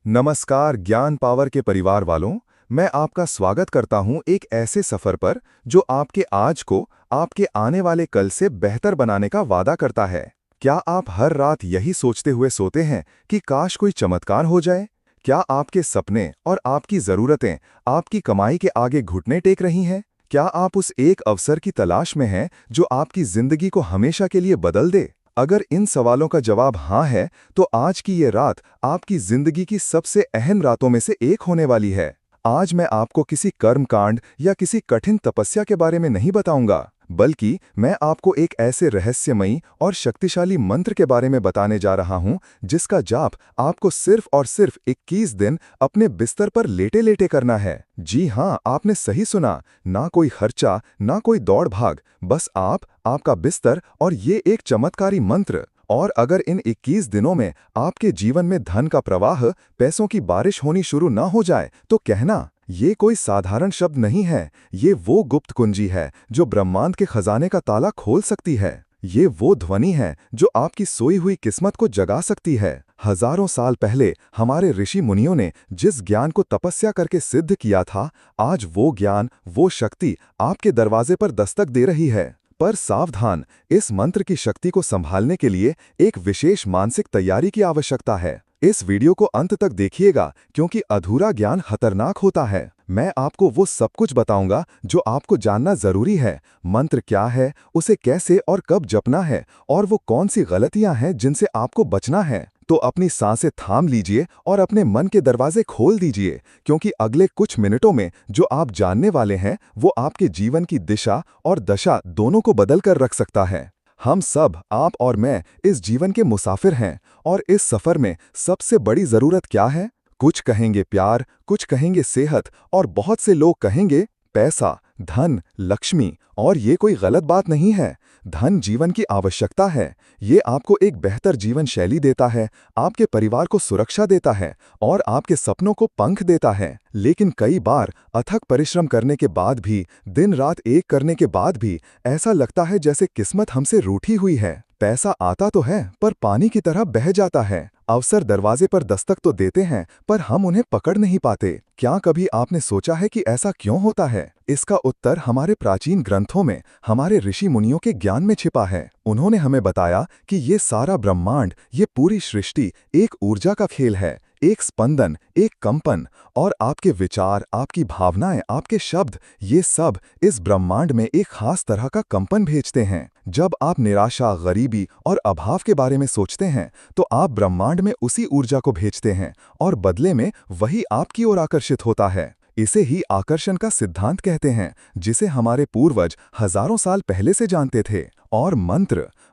नमस्कार ज्ञान पावर के परिवार वालों। मैं आपका स्वागत करता हूं एक ऐसे सफर पर जो आपके आज को आपके आने वाले कल से बेहतर बनाने का वादा करता है। क्या आप हर रात यही सोचते हुए सोते हैं कि काश कोई चमत्कार हो जाए? क्या आपके सपने और आपकी ज़रूरतें आपकी कमाई के आगे घुटने टेक रही हैं? क्या आप उस एक अवसर की तलाश में हैं जो आपकी ज़िंदगी को हमेशा के लिए बदल दे? अगर इन सवालों का जवाब हाँ है, तो आज की ये रात आपकी जिंदगी की सबसे अहम रातों में से एक होने वाली है। आज मैं आपको किसी कर्मकांड या किसी कठिन तपस्या के बारे में नहीं बताऊंगा, बल्कि मैं आपको एक ऐसे रहस्यमयी और शक्तिशाली मंत्र के बारे में बताने जा रहा हूं, जिसका जाप आपको सिर्फ और सिर्फ 21 दिन अपने बिस्तर पर लेटे-लेटे करना है। जी हाँ, आपने सही सुना। ना कोई खर्चा, ना कोई दौड़ भाग, बस आपका बिस्तर और ये एक चमत्कारी मंत्र। और अगर इन 21 दिनों में आपके जीवन में धन का प्रवाह, पैसों की बारिश होनी शुरू ना हो जाए, तो कहना ये कोई साधारण शब्द नहीं है। ये वो गुप्त कुंजी है जो ब्रह्मांड के खजाने का ताला खोल सकती है। ये वो ध्वनि है जो आपकी सोई हुई किस्मत को जगा सकती है। हजारों साल पहले हमारे ऋषि मुनियों ने जिस ज्ञान को तपस्या करके सिद्ध किया था, आज वो ज्ञान, वो शक्ति आपके दरवाजे पर दस्तक दे रही है। पर सावधान, इस मंत्र की शक्ति को संभालने के लिए एक विशेष मानसिक तैयारी की आवश्यकता है। इस वीडियो को अंत तक देखिएगा, क्योंकि अधूरा ज्ञान खतरनाक होता है। मैं आपको वो सब कुछ बताऊंगा जो आपको जानना जरूरी है। मंत्र क्या है, उसे कैसे और कब जपना है, और वो कौन सी गलतियां हैं जिनसे आपको बचना है। तो अपनी सांसें थाम लीजिए और अपने मन के दरवाजे खोल दीजिए, क्योंकि अगले कुछ मिनटों में जो आप जानने वाले हैं वो आपके जीवन की दिशा और दशा दोनों को बदल कर रख सकता है। हम सब, आप और मैं, इस जीवन के मुसाफिर हैं, और इस सफर में सबसे बड़ी जरूरत क्या है? कुछ कहेंगे प्यार, कुछ कहेंगे सेहत, और बहुत से लोग कहेंगे पैसा, धन, लक्ष्मी। और ये कोई गलत बात नहीं है। धन जीवन की आवश्यकता है। ये आपको एक बेहतर जीवन शैली देता है, आपके परिवार को सुरक्षा देता है और आपके सपनों को पंख देता है। लेकिन कई बार अथक परिश्रम करने के बाद भी, दिन रात एक करने के बाद भी, ऐसा लगता है जैसे किस्मत हमसे रूठी हुई है। पैसा आता तो है, पर पानी की तरह बह जाता है। अवसर दरवाजे पर दस्तक तो देते हैं, पर हम उन्हें पकड़ नहीं पाते। क्या कभी आपने सोचा है कि ऐसा क्यों होता है? इसका उत्तर हमारे प्राचीन ग्रंथों में, हमारे ऋषि मुनियों के ज्ञान में छिपा है। उन्होंने हमें बताया कि ये सारा ब्रह्मांड, ये पूरी सृष्टि एक ऊर्जा का खेल है, एक स्पंदन, एक कंपन। और आपके विचार, आपकी भावनाएं, आपके शब्द, ये सब इस ब्रह्मांड में एक खास तरह का कंपन भेजते हैं। जब आप निराशा, गरीबी और अभाव के बारे में सोचते हैं, तो आप ब्रह्मांड में उसी ऊर्जा को भेजते हैं, और बदले में वही आपकी ओर आकर्षित होता है। इसे ही आकर्षण का सिद्धांत कहते हैं, जिसे हमारे पूर्वज हजारों साल पहले से जानते थे। और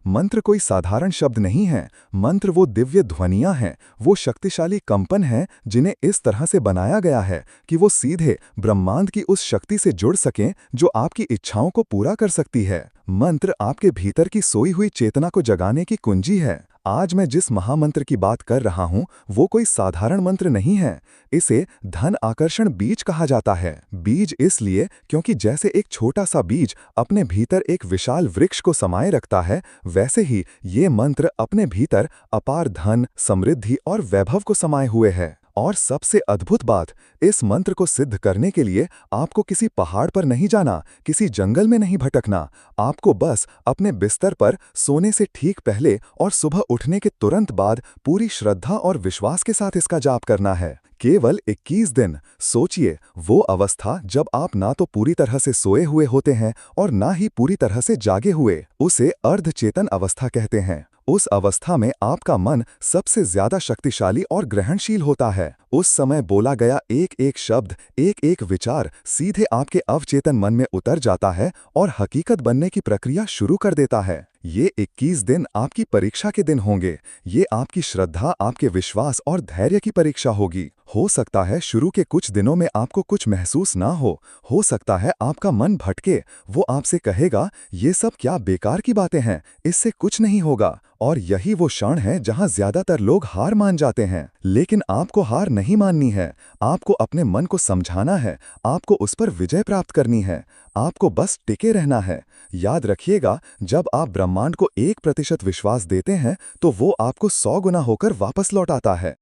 मंत्र कोई साधारण शब्द नहीं है। मंत्र वो दिव्य ध्वनियां हैं, वो शक्तिशाली कंपन हैं, जिन्हें इस तरह से बनाया गया है कि वो सीधे ब्रह्मांड की उस शक्ति से जुड़ सकें जो आपकी इच्छाओं को पूरा कर सकती है। मंत्र आपके भीतर की सोई हुई चेतना को जगाने की कुंजी है। आज मैं जिस महामंत्र की बात कर रहा हूं, वो कोई साधारण मंत्र नहीं है। इसे धन आकर्षण बीज कहा जाता है। बीज इसलिए क्योंकि जैसे एक छोटा सा बीज अपने भीतर एक विशाल वृक्ष को समाये रखता है, वैसे ही ये मंत्र अपने भीतर अपार धन, समृद्धि और वैभव को समाये हुए है। और सबसे अद्भुत बात, इस मंत्र को सिद्ध करने के लिए आपको किसी पहाड़ पर नहीं जाना, किसी जंगल में नहीं भटकना। आपको बस अपने बिस्तर पर सोने से ठीक पहले और सुबह उठने के तुरंत बाद पूरी श्रद्धा और विश्वास के साथ इसका जाप करना है। केवल 21 दिन। सोचिए, वो अवस्था जब आप ना तो पूरी तरह से सोए हुए होते हैं और ना ही पूरी तरह से जागे हुए, उसे अर्धचेतन अवस्था कहते हैं। उस अवस्था में आपका मन सबसे ज्यादा शक्तिशाली और ग्रहणशील होता है। उस समय बोला गया एक एक शब्द, एक एक विचार सीधे आपके अवचेतन मन में उतर जाता है और हकीकत बनने की प्रक्रिया शुरू कर देता है। ये 21 दिन आपकी परीक्षा के दिन होंगे। ये आपकी श्रद्धा, आपके विश्वास और धैर्य की परीक्षा होगी। हो सकता है शुरू के कुछ दिनों में आपको कुछ महसूस ना हो सकता है आपका मन भटके, वो आपसे कहेगा ये सब क्या बेकार की बातें हैं, इससे कुछ नहीं होगा। और यही वो क्षण है जहां ज्यादातर लोग हार मान जाते हैं। लेकिन आपको हार नहीं माननी है। आपको अपने मन को समझाना है, आपको उस पर विजय प्राप्त करनी है। आपको बस टिके रहना है। याद रखिएगा, जब आप ब्रह्मांड को 1% विश्वास देते हैं, तो वो आपको 100 गुना होकर वापस लौट आता है।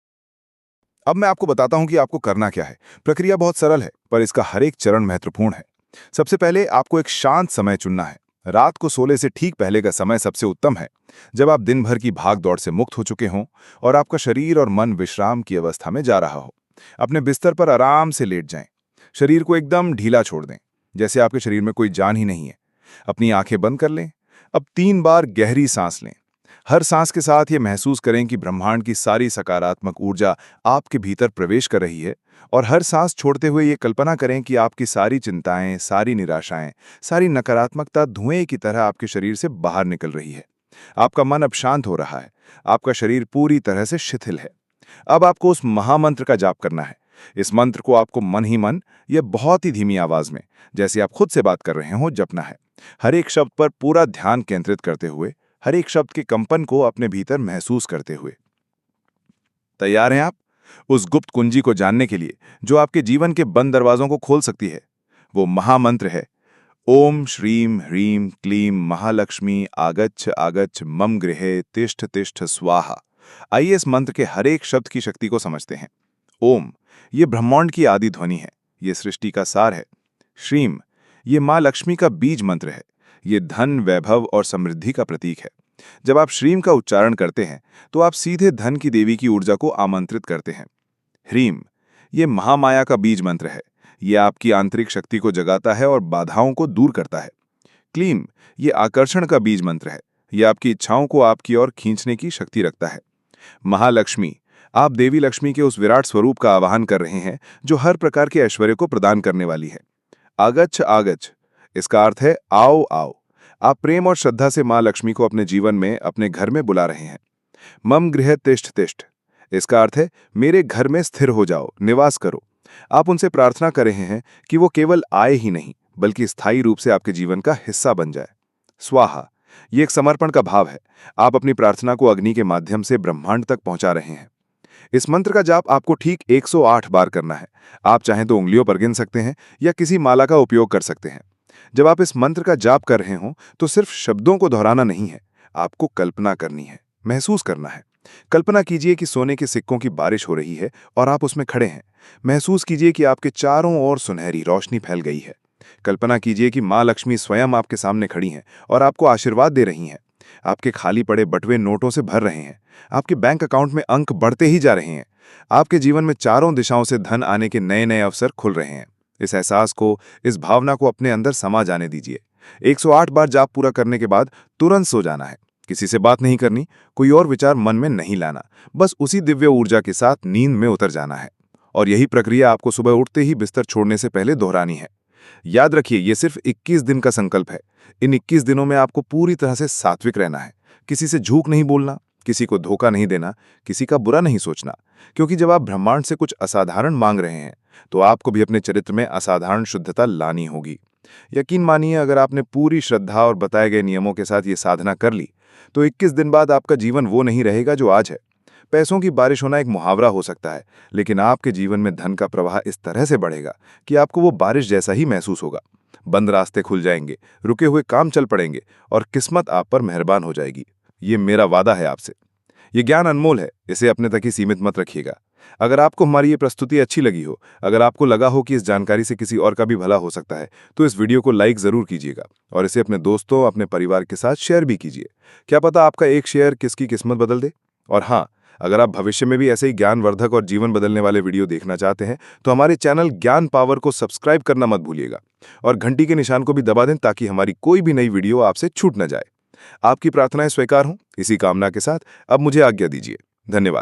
अब मैं आपको बताता हूं कि आपको करना क्या है। प्रक्रिया बहुत सरल है, पर इसका हर एक चरण महत्वपूर्ण है। सबसे पहले आपको एक शांत समय चुनना है। रात को सोने से ठीक पहले का समय सबसे उत्तम है, जब आप दिन भर की भाग दौड़ से मुक्त हो चुके हों और आपका शरीर और मन विश्राम की अवस्था में जा रहा हो। अपने बिस्तर पर आराम से लेट जाएं। शरीर को एकदम ढीला छोड़ दें, जैसे आपके शरीर में कोई जान ही नहीं है। अपनी आंखें बंद कर लें। अब 3 बार गहरी सांस लें। हर सांस के साथ ये महसूस करें कि ब्रह्मांड की सारी सकारात्मक ऊर्जा आपके भीतर प्रवेश कर रही है, और हर सांस छोड़ते हुए ये कल्पना करें कि आपकी सारी चिंताएं, सारी निराशाएं, सारी नकारात्मकता धुएं की तरह आपके शरीर से बाहर निकल रही है। आपका मन अब शांत हो रहा है। आपका शरीर पूरी तरह से शिथिल है। अब आपको उस महामंत्र का जाप करना है। इस मंत्र को आपको मन ही मन, यह बहुत ही धीमी आवाज में, जैसे आप खुद से बात कर रहे हो, जपना है। हर एक शब्द पर पूरा ध्यान केंद्रित करते हुए, हर एक शब्द के कंपन को अपने भीतर महसूस करते हुए। तैयार हैं आप उस गुप्त कुंजी को जानने के लिए जो आपके जीवन के बंद दरवाजों को खोल सकती है? वो महामंत्र है ओम श्रीम ह्रीम क्लीम महालक्ष्मी आगच्छ आगच्छ मम गृहे तिष्ठ तिष्ठ स्वाहा। आइए इस मंत्र के हर एक शब्द की शक्ति को समझते हैं। ओम, ये ब्रह्मांड की आदि ध्वनि है, ये सृष्टि का सार है। श्रीम, ये माँ लक्ष्मी का बीज मंत्र है, ये धन, वैभव और समृद्धि का प्रतीक है। जब आप श्रीम का उच्चारण करते हैं तो आप सीधे धन की देवी की ऊर्जा को आमंत्रित करते हैं। ह्रीम, ये महामाया का बीज मंत्र है, ये आपकी आंतरिक शक्ति को जगाता है और बाधाओं को दूर करता है। क्लीम, ये आकर्षण का बीज मंत्र है, ये आपकी इच्छाओं को आपकी ओर खींचने की शक्ति रखता है। महालक्ष्मी, आप देवी लक्ष्मी के उस विराट स्वरूप का आवाहन कर रहे हैं जो हर प्रकार के ऐश्वर्य को प्रदान करने वाली है। आगच्छ आगच्छ, इसका अर्थ है आओ आओ। आप प्रेम और श्रद्धा से मां लक्ष्मी को अपने जीवन में, अपने घर में बुला रहे हैं। मम गृह तिष्ठ तिष्ठ, इसका अर्थ है मेरे घर में स्थिर हो जाओ, निवास करो। आप उनसे प्रार्थना कर रहे हैं कि वो केवल आए ही नहीं, बल्कि स्थायी रूप से आपके जीवन का हिस्सा बन जाए। स्वाहा, ये एक समर्पण का भाव है। आप अपनी प्रार्थना को अग्नि के माध्यम से ब्रह्मांड तक पहुंचा रहे हैं। इस मंत्र का जाप आपको ठीक 108 बार करना है। आप चाहें तो उंगलियों पर गिन सकते हैं या किसी माला का उपयोग कर सकते हैं। जब आप इस मंत्र का जाप कर रहे हों तो सिर्फ शब्दों को दोहराना नहीं है, आपको कल्पना करनी है, महसूस करना है। कल्पना कीजिए कि सोने के सिक्कों की बारिश हो रही है और आप उसमें खड़े हैं। महसूस कीजिए कि आपके चारों ओर सुनहरी रोशनी फैल गई है। कल्पना कीजिए कि माँ लक्ष्मी स्वयं आपके सामने खड़ी हैं और आपको आशीर्वाद दे रही हैं। आपके खाली पड़े बटुए नोटों से भर रहे हैं। आपके बैंक अकाउंट में अंक बढ़ते ही जा रहे हैं। आपके जीवन में चारों दिशाओं से धन आने के नए नए अवसर खुल रहे हैं। इस एहसास को, इस भावना को अपने अंदर समा जाने दीजिए। 108 बार जाप पूरा करने के बाद तुरंत सो जाना है। किसी से बात नहीं करनी, कोई और विचार मन में नहीं लाना, बस उसी दिव्य ऊर्जा के साथ नींद में उतर जाना है। और यही प्रक्रिया आपको सुबह उठते ही बिस्तर छोड़ने से पहले दोहरानी है। याद रखिए, ये सिर्फ 21 दिन का संकल्प है। इन 21 दिनों में आपको पूरी तरह से सात्विक रहना है। किसी से झूठ नहीं बोलना, किसी को धोखा नहीं देना, किसी का बुरा नहीं सोचना। क्योंकि जब आप ब्रह्मांड से कुछ असाधारण मांग रहे हैं तो आपको भी अपने चरित्र में असाधारण शुद्धता लानी होगी। यकीन मानिए, अगर आपने पूरी श्रद्धा और बताए गए नियमों के साथ ये साधना कर ली तो 21 दिन बाद आपका जीवन वो नहीं रहेगा जो आज है। पैसों की बारिश होना एक मुहावरा हो सकता है, लेकिन आपके जीवन में धन का प्रवाह इस तरह से बढ़ेगा कि आपको वो बारिश जैसा ही महसूस होगा। बंद रास्ते खुल जाएंगे, रुके हुए काम चल पड़ेंगे और किस्मत आप पर मेहरबान हो जाएगी। ये मेरा वादा है आपसे। ये ज्ञान अनमोल है, इसे अपने तक ही सीमित मत रखिएगा। अगर आपको हमारी ये प्रस्तुति अच्छी लगी हो, अगर आपको लगा हो कि इस जानकारी से किसी और का भी भला हो सकता है, तो इस वीडियो को लाइक जरूर कीजिएगा और इसे अपने दोस्तों, अपने परिवार के साथ शेयर भी कीजिए। क्या पता आपका एक शेयर किसकी किस्मत बदल दे। और हाँ, अगर आप भविष्य में भी ऐसे ही ज्ञानवर्धक और जीवन बदलने वाले वीडियो देखना चाहते हैं तो हमारे चैनल ज्ञान पावर को सब्सक्राइब करना मत भूलिएगा और घंटी के निशान को भी दबा दें ताकि हमारी कोई भी नई वीडियो आपसे छूट न जाए। आपकी प्रार्थनाएं स्वीकार हों, इसी कामना के साथ अब मुझे आज्ञा दीजिए। धन्यवाद।